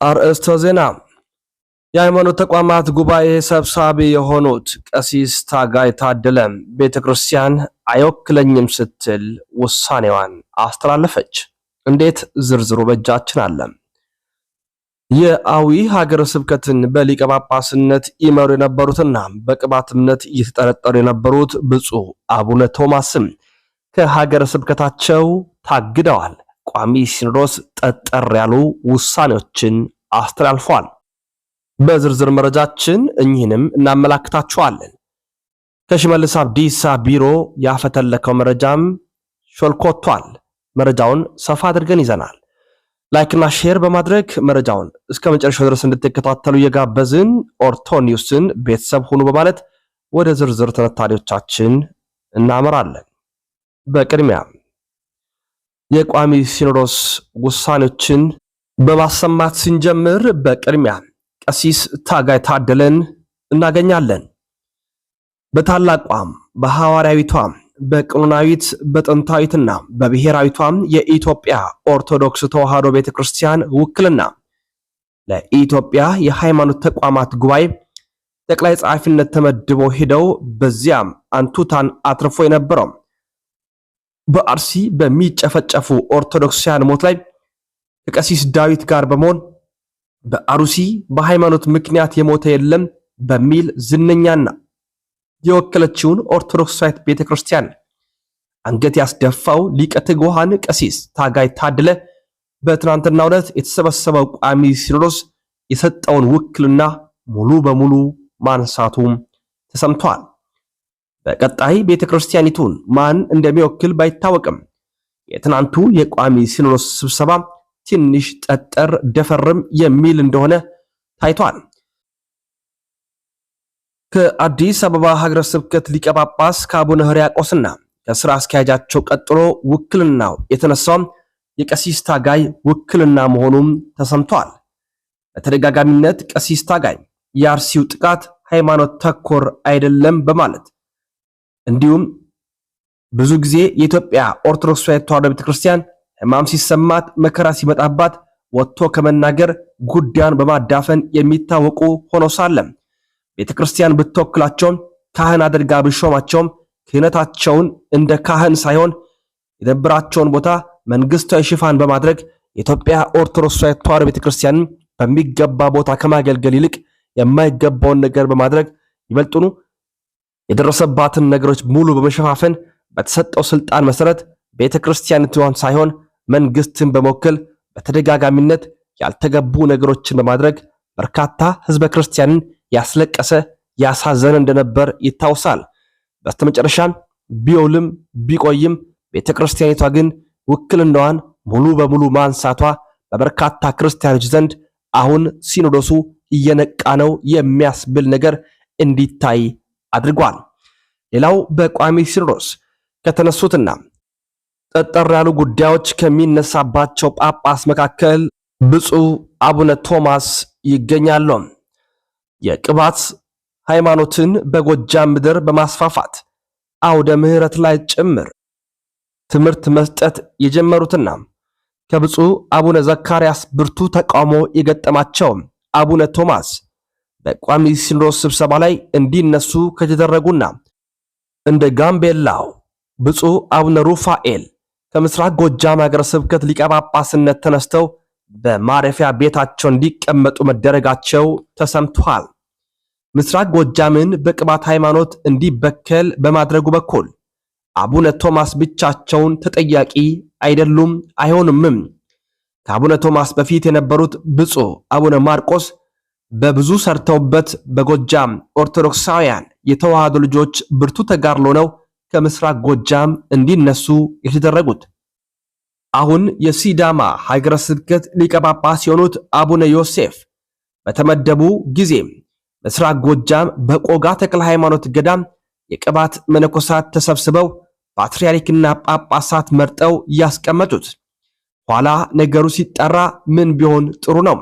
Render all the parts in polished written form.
አርእስተ ዜና የሃይማኖት ተቋማት ጉባኤ ሰብሳቢ የሆኑት ቀሲስ ታጋይ ታደለ ቤተክርስቲያን አይወክለኝም ስትል ውሳኔዋን አስተላለፈች። እንዴት? ዝርዝሩ በእጃችን አለ። የአዊ ሀገረ ስብከትን በሊቀ ጳጳስነት ይመሩ የነበሩትና በቅባት እምነት እየተጠረጠሩ የነበሩት ብፁዕ አቡነ ቶማስም ከሀገረ ስብከታቸው ታግደዋል። ቋሚ ሲኖዶስ ጠጠር ያሉ ውሳኔዎችን አስተላልፏል። በዝርዝር መረጃችን እኚህንም እናመላክታችኋለን። ከሽመልስ አብዲሳ ቢሮ ያፈተለከው መረጃም ሾልኮቷል። መረጃውን ሰፋ አድርገን ይዘናል። ላይክና ሼር በማድረግ መረጃውን እስከ መጨረሻው ድረስ እንድትከታተሉ እየጋበዝን ኦርቶ ኒውስን ቤተሰብ ሁኑ በማለት ወደ ዝርዝር ትንታኔዎቻችን እናመራለን። በቅድሚያ የቋሚ ሲኖዶስ ውሳኔዎችን በማሰማት ስንጀምር በቅድሚያ ቀሲስ ታጋይ ታደለን እናገኛለን። በታላቋም በሐዋርያዊቷም በቀኖናዊት በጥንታዊትና በብሔራዊቷም የኢትዮጵያ ኦርቶዶክስ ተዋሕዶ ቤተክርስቲያን ውክልና ለኢትዮጵያ የሃይማኖት ተቋማት ጉባኤ ጠቅላይ ጸሐፊነት ተመድበው ሄደው በዚያም አንቱታን አትርፎ የነበረው በአርሲ በሚጨፈጨፉ ኦርቶዶክሳውያን ሞት ላይ ከቀሲስ ዳዊት ጋር በመሆን በአሩሲ በሃይማኖት ምክንያት የሞተ የለም በሚል ዝነኛና የወከለችውን ኦርቶዶክሳዊት ቤተክርስቲያን አንገት ያስደፋው ሊቀ ትጉሃን ቀሲስ ታጋይ ታደለ በትናንትናው ዕለት የተሰበሰበው ቋሚ ሲኖዶስ የሰጠውን ውክልና ሙሉ በሙሉ ማንሳቱም ተሰምቷል። በቀጣይ ቤተክርስቲያኒቱን ማን እንደሚወክል ባይታወቅም የትናንቱ የቋሚ ሲኖዶስ ስብሰባ ትንሽ ጠጠር ደፈርም የሚል እንደሆነ ታይቷል። ከአዲስ አበባ ሀገረ ስብከት ሊቀ ጳጳስ ከአቡነ ሕርያቆስና ከስራ አስኪያጃቸው ቀጥሎ ውክልናው የተነሳው የቀሲስ ታጋይ ውክልና መሆኑም ተሰምቷል። በተደጋጋሚነት ቀሲስ ታጋይ የአርሲው ጥቃት ሃይማኖት ተኮር አይደለም በማለት እንዲሁም ብዙ ጊዜ የኢትዮጵያ ኦርቶዶክስ ተዋሕዶ ቤተክርስቲያን ሕማም ሲሰማት መከራ ሲመጣባት ወጥቶ ከመናገር ጉዳዩን በማዳፈን የሚታወቁ ሆኖ ሳለ ቤተክርስቲያን ብትወክላቸውም ካህን አድርጋ ብሾማቸውም ክህነታቸውን እንደ ካህን ሳይሆን የነበራቸውን ቦታ መንግስታዊ ሽፋን በማድረግ የኢትዮጵያ ኦርቶዶክስ ተዋሕዶ ቤተክርስቲያን በሚገባ ቦታ ከማገልገል ይልቅ የማይገባውን ነገር በማድረግ ይበልጡኑ የደረሰባትን ነገሮች ሙሉ በመሸፋፈን በተሰጠው ስልጣን መሰረት ቤተክርስቲያኒቷን ሳይሆን መንግስትን በመወከል በተደጋጋሚነት ያልተገቡ ነገሮችን በማድረግ በርካታ ህዝበ ክርስቲያንን ያስለቀሰ ያሳዘነ እንደነበር ይታወሳል። በስተመጨረሻም ቢውልም ቢቆይም ቤተክርስቲያኒቷ ግን ውክልናዋን ሙሉ በሙሉ ማንሳቷ በበርካታ ክርስቲያኖች ዘንድ አሁን ሲኖዶሱ እየነቃ ነው የሚያስብል ነገር እንዲታይ አድርጓል። ሌላው በቋሚ ሲኖዶስ ከተነሱትና ጠጠር ያሉ ጉዳዮች ከሚነሳባቸው ጳጳስ መካከል ብፁዕ አቡነ ቶማስ ይገኛሉ። የቅባት ሃይማኖትን በጎጃም ምድር በማስፋፋት አውደ ምሕረት ላይ ጭምር ትምህርት መስጠት የጀመሩትና ከብፁዕ አቡነ ዘካርያስ ብርቱ ተቃውሞ የገጠማቸው አቡነ ቶማስ በቋሚ ሲኖዶስ ስብሰባ ላይ እንዲነሱ ከተደረጉና እንደ ጋምቤላው ብፁዕ አቡነ ሩፋኤል ከምስራቅ ጎጃም ሀገረ ስብከት ሊቀ ጳጳስነት ተነስተው በማረፊያ ቤታቸው እንዲቀመጡ መደረጋቸው ተሰምቷል። ምስራቅ ጎጃምን በቅባት ሃይማኖት እንዲበከል በማድረጉ በኩል አቡነ ቶማስ ብቻቸውን ተጠያቂ አይደሉም፣ አይሆኑምም። ከአቡነ ቶማስ በፊት የነበሩት ብፁዕ አቡነ ማርቆስ በብዙ ሰርተውበት በጎጃም ኦርቶዶክሳውያን የተዋሕዶ ልጆች ብርቱ ተጋድሎ ነው ከምስራቅ ጎጃም እንዲነሱ የተደረጉት። አሁን የሲዳማ ሀገረ ስብከት ሊቀ ጳጳስ የሆኑት አቡነ ዮሴፍ በተመደቡ ጊዜ ምስራቅ ጎጃም በቆጋ ተክለ ሃይማኖት ገዳም የቅባት መነኮሳት ተሰብስበው ፓትርያርክና ጳጳሳት መርጠው ያስቀመጡት። ኋላ ነገሩ ሲጠራ ምን ቢሆን ጥሩ ነው?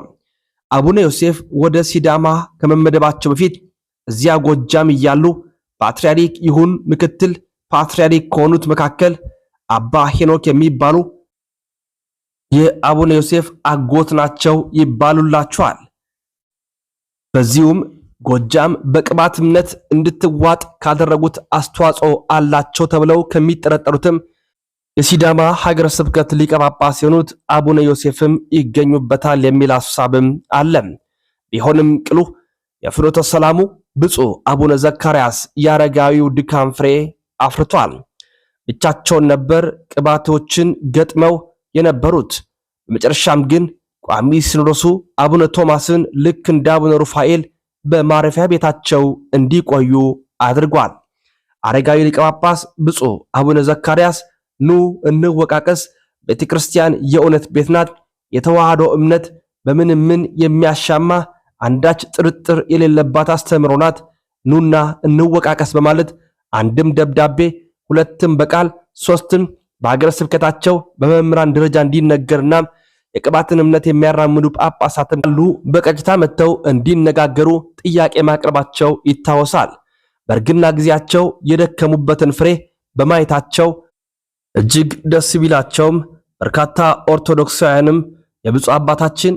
አቡነ ዮሴፍ ወደ ሲዳማ ከመመደባቸው በፊት እዚያ ጎጃም እያሉ ፓትርያርክ ይሁን ምክትል ፓትርያርክ ከሆኑት መካከል አባ ሄኖክ የሚባሉ የአቡነ ዮሴፍ አጎት ናቸው ይባሉላቸዋል። በዚሁም ጎጃም በቅባት እምነት እንድትዋጥ ካደረጉት አስተዋጽኦ አላቸው ተብለው ከሚጠረጠሩትም የሲዳማ ሀገረ ስብከት ሊቀ ጳጳስ የሆኑት አቡነ ዮሴፍም ይገኙበታል የሚል ሐሳብም አለ። ቢሆንም ቅሉ የፍኖተ ሰላሙ ብፁዕ አቡነ ዘካርያስ የአረጋዊው ድካም ፍሬ አፍርቷል። ብቻቸውን ነበር ቅባቶችን ገጥመው የነበሩት። በመጨረሻም ግን ቋሚ ሲኖዶሱ አቡነ ቶማስን ልክ እንደ አቡነ ሩፋኤል በማረፊያ ቤታቸው እንዲቆዩ አድርጓል። አረጋዊ ሊቀ ጳጳስ ብፁዕ አቡነ ዘካርያስ ኑ እንወቃቀስ፣ ቤተክርስቲያን የእውነት ቤት ናት፣ የተዋህዶ እምነት በምን የሚያሻማ አንዳች ጥርጥር የሌለባት አስተምህሮ ናት፣ ኑና እንወቃቀስ በማለት አንድም ደብዳቤ ሁለትም በቃል ሶስትም በሀገረ ስብከታቸው በመምህራን ደረጃ እንዲነገርና የቅባትን እምነት የሚያራምዱ ጳጳሳትን ሁሉ በቀጥታ መጥተው እንዲነጋገሩ ጥያቄ ማቅረባቸው ይታወሳል። በእርግና ጊዜያቸው የደከሙበትን ፍሬ በማየታቸው እጅግ ደስ ቢላቸውም በርካታ ኦርቶዶክሳውያንም የብፁዕ አባታችን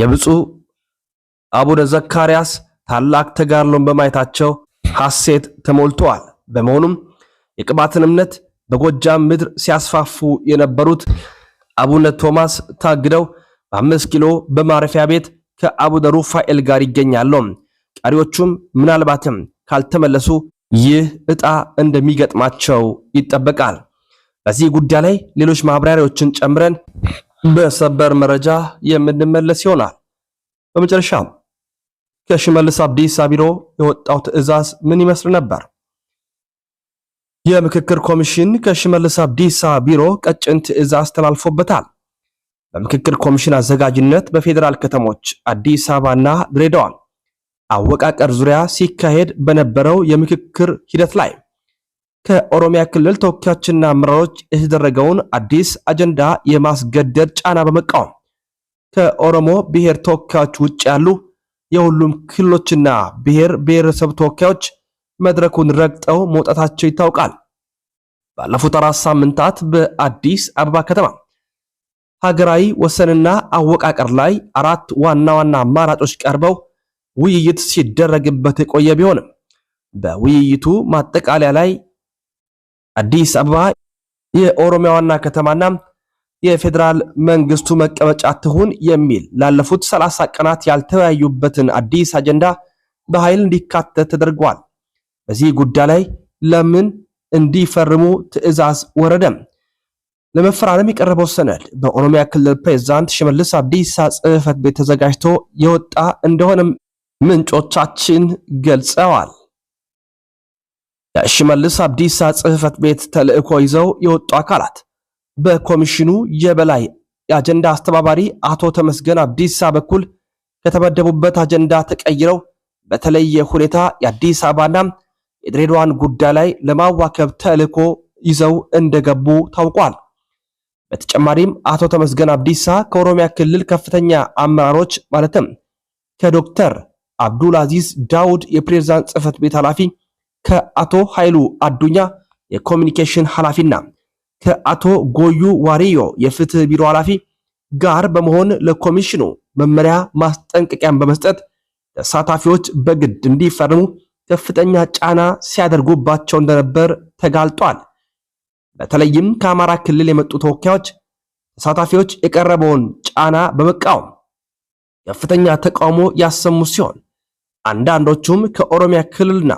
የብፁዕ አቡነ ዘካርያስ ታላቅ ተጋድሎን በማየታቸው ሐሴት ተሞልተዋል። በመሆኑም የቅባትን እምነት በጎጃም ምድር ሲያስፋፉ የነበሩት አቡነ ቶማስ ታግደው በ5 ኪሎ በማረፊያ ቤት ከአቡነ ሩፋኤል ጋር ይገኛሉ። ቀሪዎቹም ምናልባትም ካልተመለሱ ይህ ዕጣ እንደሚገጥማቸው ይጠበቃል። በዚህ ጉዳይ ላይ ሌሎች ማብራሪያዎችን ጨምረን በሰበር መረጃ የምንመለስ ይሆናል። በመጨረሻም ከሽመልስ አብዲሳ ቢሮ የወጣው ትዕዛዝ ምን ይመስል ነበር? የምክክር ኮሚሽን ከሽመልስ አብዲሳ ቢሮ ቀጭን ትዕዛዝ ተላልፎበታል። በምክክር ኮሚሽን አዘጋጅነት በፌዴራል ከተሞች አዲስ አበባና ድሬዳዋ አወቃቀር ዙሪያ ሲካሄድ በነበረው የምክክር ሂደት ላይ ከኦሮሚያ ክልል ተወካዮችና አመራሮች የተደረገውን አዲስ አጀንዳ የማስገደድ ጫና በመቃወም ከኦሮሞ ብሔር ተወካዮች ውጭ ያሉ የሁሉም ክልሎችና ብሔር ብሔረሰብ ተወካዮች መድረኩን ረግጠው መውጣታቸው ይታወቃል። ባለፉት 4 ሳምንታት በአዲስ አበባ ከተማ ሀገራዊ ወሰንና አወቃቀር ላይ 4 ዋና አማራጮች ቀርበው ውይይት ሲደረግበት የቆየ ቢሆንም በውይይቱ ማጠቃለያ ላይ አዲስ አበባ የኦሮሚያ ዋና ከተማና የፌዴራል መንግስቱ መቀመጫ ትሁን የሚል ላለፉት 30 ቀናት ያልተወያዩበትን አዲስ አጀንዳ በኃይል እንዲካተት ተደርጓል። በዚህ ጉዳይ ላይ ለምን እንዲፈርሙ ትዕዛዝ ወረደ? ለመፈራረም የቀረበው ሰነድ በኦሮሚያ ክልል ፕሬዝዳንት ሽመልስ አብዲሳ ጽሕፈት ቤት ተዘጋጅቶ የወጣ እንደሆነም ምንጮቻችን ገልጸዋል። የሽመልስ አብዲሳ ጽሕፈት ቤት ተልእኮ ይዘው የወጡ አካላት በኮሚሽኑ የበላይ የአጀንዳ አስተባባሪ አቶ ተመስገን አብዲሳ በኩል ከተመደቡበት አጀንዳ ተቀይረው በተለየ ሁኔታ የአዲስ አበባና የድሬዳዋን ጉዳይ ላይ ለማዋከብ ተልእኮ ይዘው እንደገቡ ታውቋል። በተጨማሪም አቶ ተመስገን አብዲሳ ከኦሮሚያ ክልል ከፍተኛ አመራሮች ማለትም ከዶክተር አብዱል አዚዝ ዳውድ የፕሬዝዳንት ጽሕፈት ቤት ኃላፊ፣ ከአቶ ኃይሉ አዱኛ የኮሚኒኬሽን ኃላፊና ከአቶ ጎዩ ዋሪዮ የፍትህ ቢሮ ኃላፊ ጋር በመሆን ለኮሚሽኑ መመሪያ ማስጠንቀቂያን በመስጠት ተሳታፊዎች በግድ እንዲፈርሙ ከፍተኛ ጫና ሲያደርጉባቸው እንደነበር ተጋልጧል። በተለይም ከአማራ ክልል የመጡ ተወካዮች ተሳታፊዎች የቀረበውን ጫና በመቃወም ከፍተኛ ተቃውሞ ያሰሙ ሲሆን አንዳንዶቹም ከኦሮሚያ ክልልና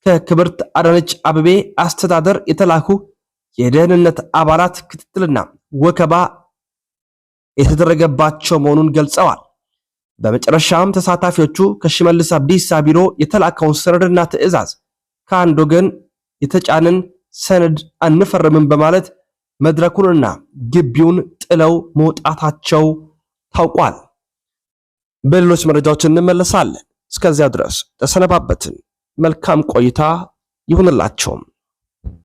ከክብርት አዳነች አቤቤ አስተዳደር የተላኩ የደህንነት አባላት ክትትልና ወከባ የተደረገባቸው መሆኑን ገልጸዋል። በመጨረሻም ተሳታፊዎቹ ከሽመልስ አብዲሳ ቢሮ የተላከውን ሰነድና ትዕዛዝ ከአንድ ወገን የተጫንን ሰነድ አንፈርምም በማለት መድረኩንና ግቢውን ጥለው መውጣታቸው ታውቋል። በሌሎች መረጃዎች እንመለሳለን። እስከዚያ ድረስ ተሰነባበትን። መልካም ቆይታ ይሁንላችሁ።